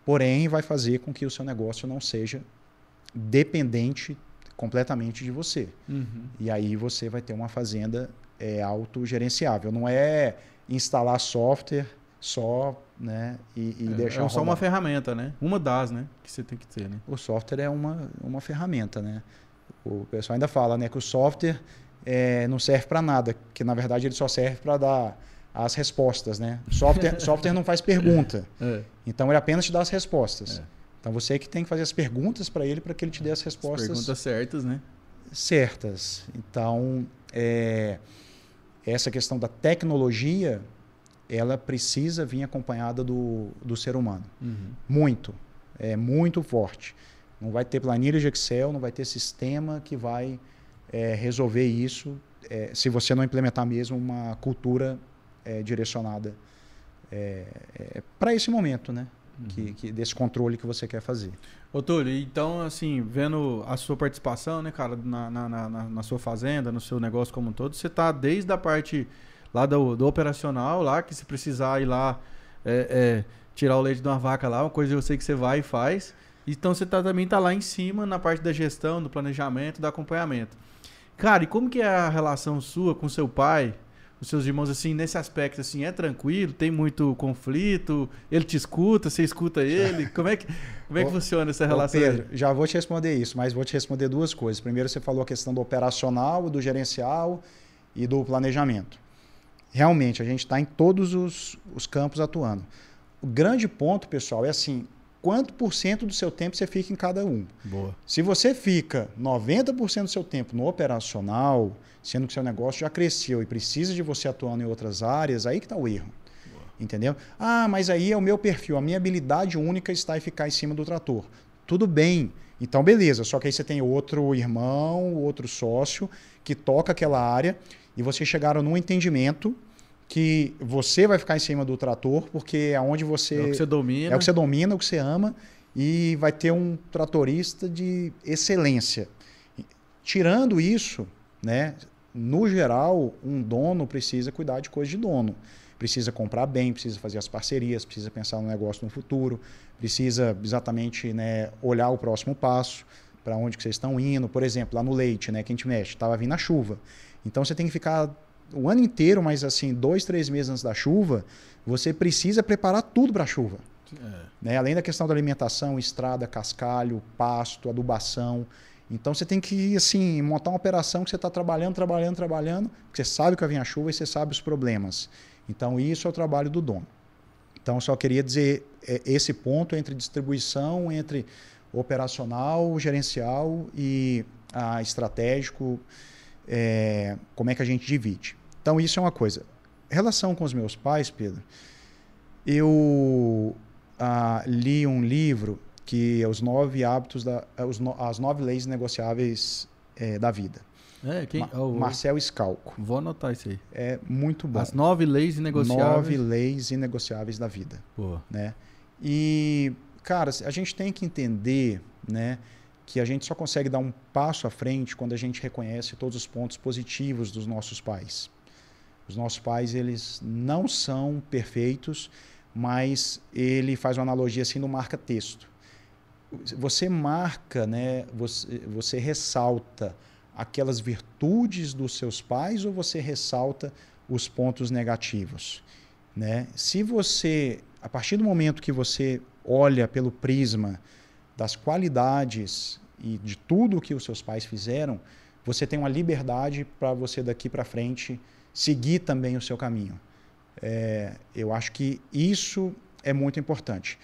porém vai fazer com que o seu negócio não seja dependente completamente de você. E aí você vai ter uma fazenda autogerenciável. Não é instalar software só, né, e deixar só uma ferramenta, né? Uma das, né, que você tem que ter, né? O software é uma ferramenta, né? O pessoal ainda fala, né, que o software não serve para nada, que na verdade ele só serve para dar as respostas, né? Software não faz pergunta, então ele apenas te dá as respostas. Então você que tem que fazer as perguntas para ele para que ele te dê as respostas. As perguntas certas, né? Certas. Então, essa questão da tecnologia, ela precisa vir acompanhada do ser humano. Muito. É muito forte. Não vai ter planilha de Excel, não vai ter sistema que vai resolver isso se você não implementar mesmo uma cultura direcionada para esse momento, né? Desse controle que você quer fazer. Ô Túlio, então, assim, vendo a sua participação, né, cara, na sua fazenda, no seu negócio como um todo, você tá desde a parte lá do operacional, lá, que se precisar ir lá tirar o leite de uma vaca lá, uma coisa eu sei que você vai e faz. Então você também tá lá em cima na parte da gestão, do planejamento, do acompanhamento. Cara, e como que é a relação sua com seu pai, os seus irmãos, assim, nesse aspecto, assim, é tranquilo? Tem muito conflito? Ele te escuta? Você escuta ele? Como é que funciona essa relação? Pedro, já vou te responder isso, mas vou te responder duas coisas. Primeiro, você falou a questão do operacional, do gerencial e do planejamento. Realmente, a gente está em todos os campos atuando. o grande ponto, pessoal, é assim, quanto por cento do seu tempo você fica em cada um. Boa. Se você fica 90% do seu tempo no operacional, sendo que seu negócio já cresceu e precisa de você atuando em outras áreas, aí que está o erro. Boa. Entendeu? Ah, mas aí é o meu perfil, a minha habilidade única está em ficar em cima do trator. Tudo bem. Então, beleza. Só que aí você tem outro irmão, outro sócio que toca aquela área e vocês chegaram num entendimento que você vai ficar em cima do trator porque é onde você... É o que você domina. É o que você domina, o que você ama e vai ter um tratorista de excelência. Tirando isso, né, no geral, um dono precisa cuidar de coisas de dono. Precisa comprar bem, precisa fazer as parcerias, precisa pensar no negócio no futuro, precisa exatamente, né, olhar o próximo passo, para onde que vocês estão indo. Por exemplo, lá no leite, né, que a gente mexe, estava vindo a chuva. Então você tem que ficar o ano inteiro, mas assim, 2, 3 meses antes da chuva, você precisa preparar tudo para a chuva. Né? Além da questão da alimentação, estrada, cascalho, pasto, adubação. Então você tem que assim, montar uma operação que você está trabalhando, porque você sabe que vai vir a chuva e você sabe os problemas. Então isso é o trabalho do dono. Então eu só queria dizer esse ponto entre distribuição, entre operacional, gerencial e estratégico, como é que a gente divide. Então isso é uma coisa. Em relação com os meus pais, Pedro, eu li um livro que é os 9 hábitos, as 9 leis negociáveis da vida. Marcel Scalco. Vou anotar isso aí. É muito bom. As 9 leis inegociáveis. 9 leis inegociáveis da vida. Pô. Né? E, cara, a gente tem que entender, né, que a gente só consegue dar um passo à frente quando a gente reconhece todos os pontos positivos dos nossos pais. Os nossos pais, eles não são perfeitos, mas ele faz uma analogia assim no marca-texto. Você marca, né, você ressalta aquelas virtudes dos seus pais ou você ressalta os pontos negativos, né? Se você, a partir do momento que você olha pelo prisma das qualidades e de tudo que os seus pais fizeram, você tem uma liberdade para você daqui para frente seguir também o seu caminho. Eu acho que isso é muito importante.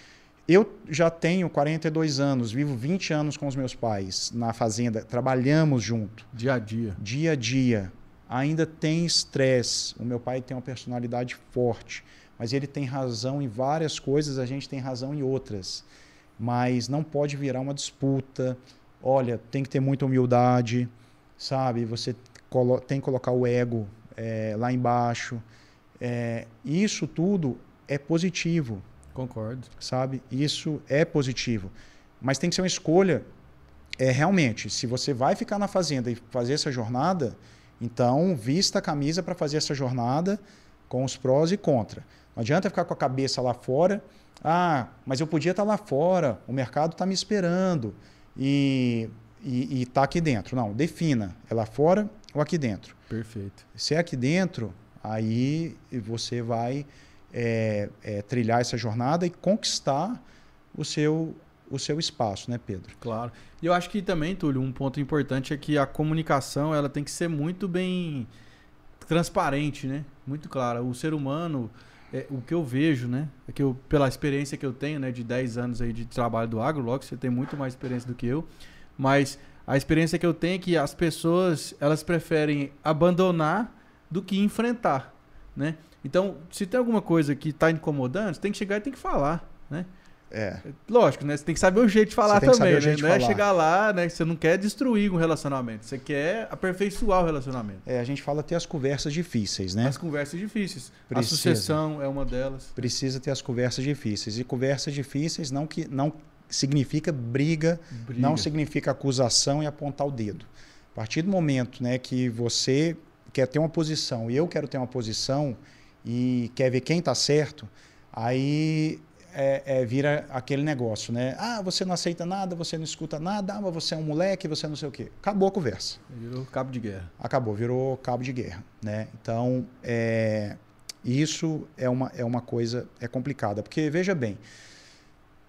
Eu já tenho 42 anos, vivo 20 anos com os meus pais na fazenda, trabalhamos junto. Dia a dia. Dia a dia. Ainda tem estresse. O meu pai tem uma personalidade forte, mas ele tem razão em várias coisas, a gente tem razão em outras. Mas não pode virar uma disputa. Olha, tem que ter muita humildade, sabe? Você tem que colocar o ego lá embaixo. Isso tudo é positivo. Concordo. Sabe? Isso é positivo. Mas tem que ser uma escolha. Realmente, se você vai ficar na fazenda e fazer essa jornada, então vista a camisa para fazer essa jornada com os prós e contra. Não adianta ficar com a cabeça lá fora. Ah, mas eu podia estar lá fora, o mercado está me esperando e está aqui dentro. Não, defina. É lá fora ou aqui dentro? Perfeito. Se é aqui dentro, aí você vai trilhar essa jornada e conquistar o seu espaço, né, Pedro? Claro. E eu acho que também, Túlio, um ponto importante é que a comunicação ela tem que ser muito bem transparente, né? Muito clara. O ser humano, o que eu vejo, né? É que pela experiência que eu tenho, né, de 10 anos aí de trabalho do agro, logo você tem muito mais experiência do que eu, mas a experiência que eu tenho é que as pessoas, elas preferem abandonar do que enfrentar, né? Então, se tem alguma coisa que está incomodando, você tem que chegar e tem que falar, né? Lógico, né? Você tem que saber o jeito de falar também, né? Não é chegar lá, né? Você não quer destruir um relacionamento, você quer aperfeiçoar o relacionamento. A gente fala ter as conversas difíceis, né? As conversas difíceis. A sucessão é uma delas. Precisa ter as conversas difíceis. E conversas difíceis não significa briga, não significa acusação e apontar o dedo. A partir do momento, né, que você quer ter uma posição e eu quero ter uma posição e quer ver quem está certo, aí vira aquele negócio, né? Ah, você não aceita nada, você não escuta nada, mas você é um moleque, você não sei o quê. Acabou a conversa. Virou cabo de guerra. Acabou, virou cabo de guerra, né? Então, isso é uma coisa complicada, porque, veja bem,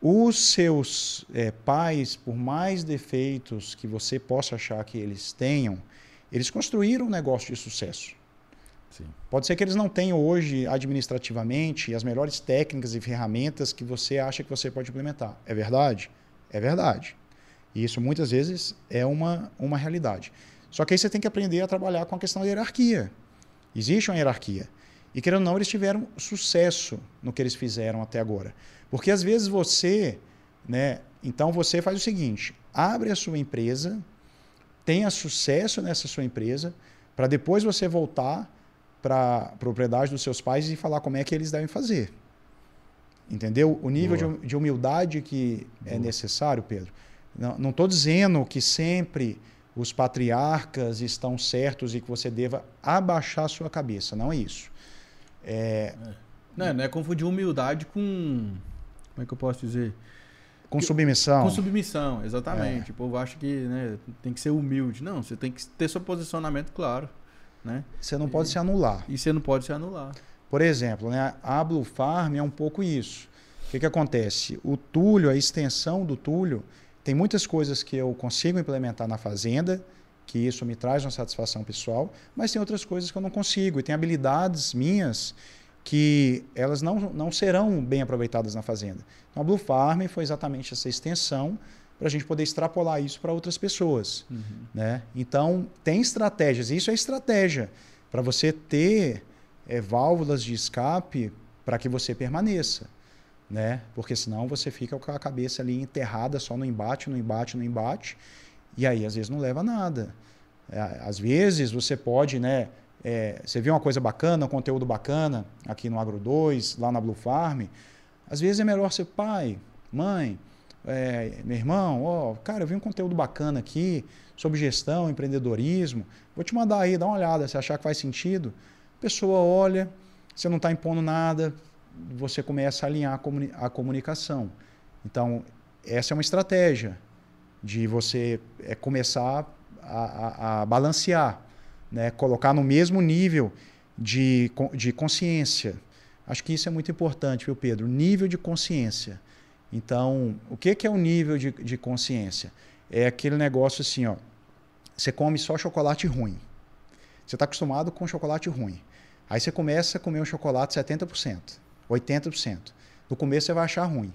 os seus pais, por mais defeitos que você possa achar que eles tenham, eles construíram um negócio de sucesso. Sim. Pode ser que eles não tenham hoje, administrativamente, as melhores técnicas e ferramentas que você acha que você pode implementar. É verdade? É verdade. E isso muitas vezes é uma realidade. Só que aí você tem que aprender a trabalhar com a questão da hierarquia. Existe uma hierarquia. E querendo ou não, eles tiveram sucesso no que eles fizeram até agora. Porque às vezes você, né? Então você faz o seguinte, abre a sua empresa, tenha sucesso nessa sua empresa, para depois você voltar para a propriedade dos seus pais e falar como é que eles devem fazer. Entendeu? O nível de humildade que é necessário, Pedro. Não estou dizendo que sempre os patriarcas estão certos e que você deva abaixar a sua cabeça. Não é isso. Não é confundir humildade com... Como é que eu posso dizer? Com submissão. Com submissão, exatamente. O povo acha que, né, tem que ser humilde. Não, você tem que ter seu posicionamento claro. Né? Você não pode se anular. E você não pode se anular. Por exemplo, né, a Blue Farm é um pouco isso. O que acontece? O Túlio, a extensão do Túlio, tem muitas coisas que eu consigo implementar na fazenda, que isso me traz uma satisfação pessoal, mas tem outras coisas que eu não consigo. E tem habilidades minhas que elas não serão bem aproveitadas na fazenda. Então a Blue Farm foi exatamente essa extensão para a gente poder extrapolar isso para outras pessoas. Né? Então tem estratégias, isso é estratégia para você ter válvulas de escape para que você permaneça. Né? Porque senão você fica com a cabeça ali enterrada só no embate, e aí às vezes não leva a nada. Às vezes você pode, né, você vê uma coisa bacana, um conteúdo bacana aqui no Agro 2, lá na Blue Farm, às vezes é melhor ser pai, mãe, meu irmão, cara, eu vi um conteúdo bacana aqui sobre gestão, empreendedorismo, vou te mandar aí, dá uma olhada, se achar que faz sentido. A pessoa olha, você não está impondo nada, você começa a alinhar a comunicação. Então, essa é uma estratégia de você começar a balancear, né? Colocar no mesmo nível de consciência. Acho que isso é muito importante, viu, Pedro? Nível de consciência. Então, o que é o nível de consciência? É aquele negócio assim, ó, você come só chocolate ruim. Você está acostumado com chocolate ruim. Aí você começa a comer um chocolate 70%, 80%. No começo você vai achar ruim,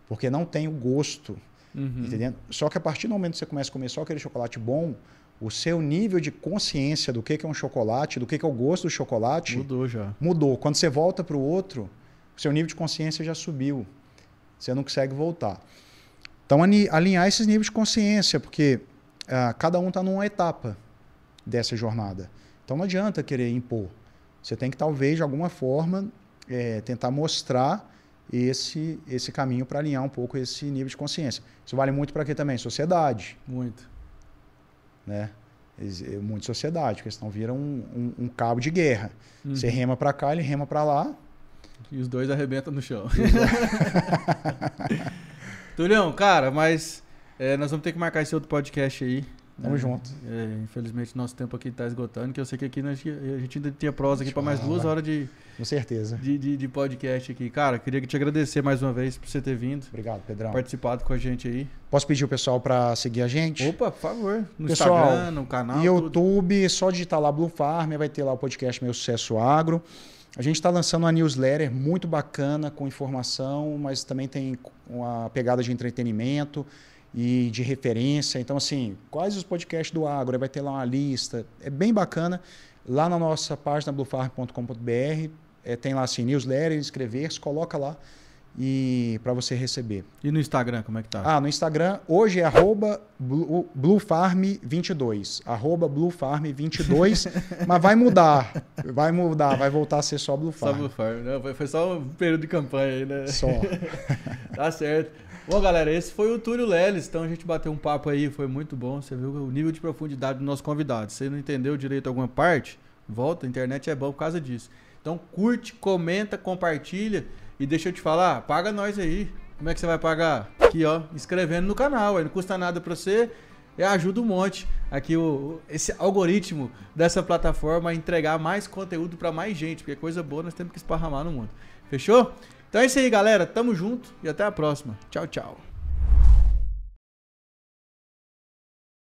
porque não tem o gosto. Entendendo? Só que a partir do momento que você começa a comer só aquele chocolate bom, o seu nível de consciência do que é um chocolate, do que é o gosto do chocolate... Mudou já. Mudou. Quando você volta para o outro, o seu nível de consciência já subiu. Você não consegue voltar. Então, alinhar esses níveis de consciência, porque cada um está numa etapa dessa jornada. Então, não adianta querer impor. Você tem que, talvez, de alguma forma, tentar mostrar esse caminho para alinhar um pouco esse nível de consciência. Isso vale muito para quê também? Sociedade. Muito. Né? Muito sociedade, porque senão vira um cabo de guerra. Você rema para cá, ele rema para lá. E os dois arrebentam no chão. Tulião, cara, mas nós vamos ter que marcar esse outro podcast aí. Tamo junto. Infelizmente, nosso tempo aqui está esgotando, que eu sei que aqui a gente ainda tinha prosa aqui para mais 2 horas com certeza. De podcast aqui. Cara, queria te agradecer mais uma vez por você ter vindo. Obrigado, Pedrão. Participado com a gente aí. Posso pedir o pessoal para seguir a gente? Opa, por favor. No pessoal, Instagram, no canal. No YouTube, só digitar lá Blue Farm, vai ter lá o podcast Meu Sucesso Agro. A gente está lançando uma newsletter muito bacana, com informação, mas também tem uma pegada de entretenimento e de referência. Então, assim, quais os podcasts do agro? Vai ter lá uma lista. É bem bacana. Lá na nossa página bluefarm.com.br tem lá assim, newsletter, inscrever-se, coloca lá e para você receber. E no Instagram, como é que tá? No Instagram, hoje é @bluefarm22. @bluefarm22, mas vai mudar, vai voltar a ser só Blue Farm. Só Blue Farm. Não, foi só um período de campanha aí, né? Só. Tá certo. Bom, galera, esse foi o Túlio Leles. Então a gente bateu um papo aí, foi muito bom. Você viu o nível de profundidade do nosso convidado. Se você não entendeu direito alguma parte, volta, a internet é bom por causa disso. Então curte, comenta, compartilha e deixa eu te falar, paga nós aí. Como é que você vai pagar? Aqui, ó, inscrevendo no canal. Aí não custa nada pra você, ajuda um monte aqui esse algoritmo dessa plataforma a entregar mais conteúdo pra mais gente, porque coisa boa nós temos que esparramar no mundo. Fechou? Então é isso aí, galera. Tamo junto e até a próxima. Tchau, tchau.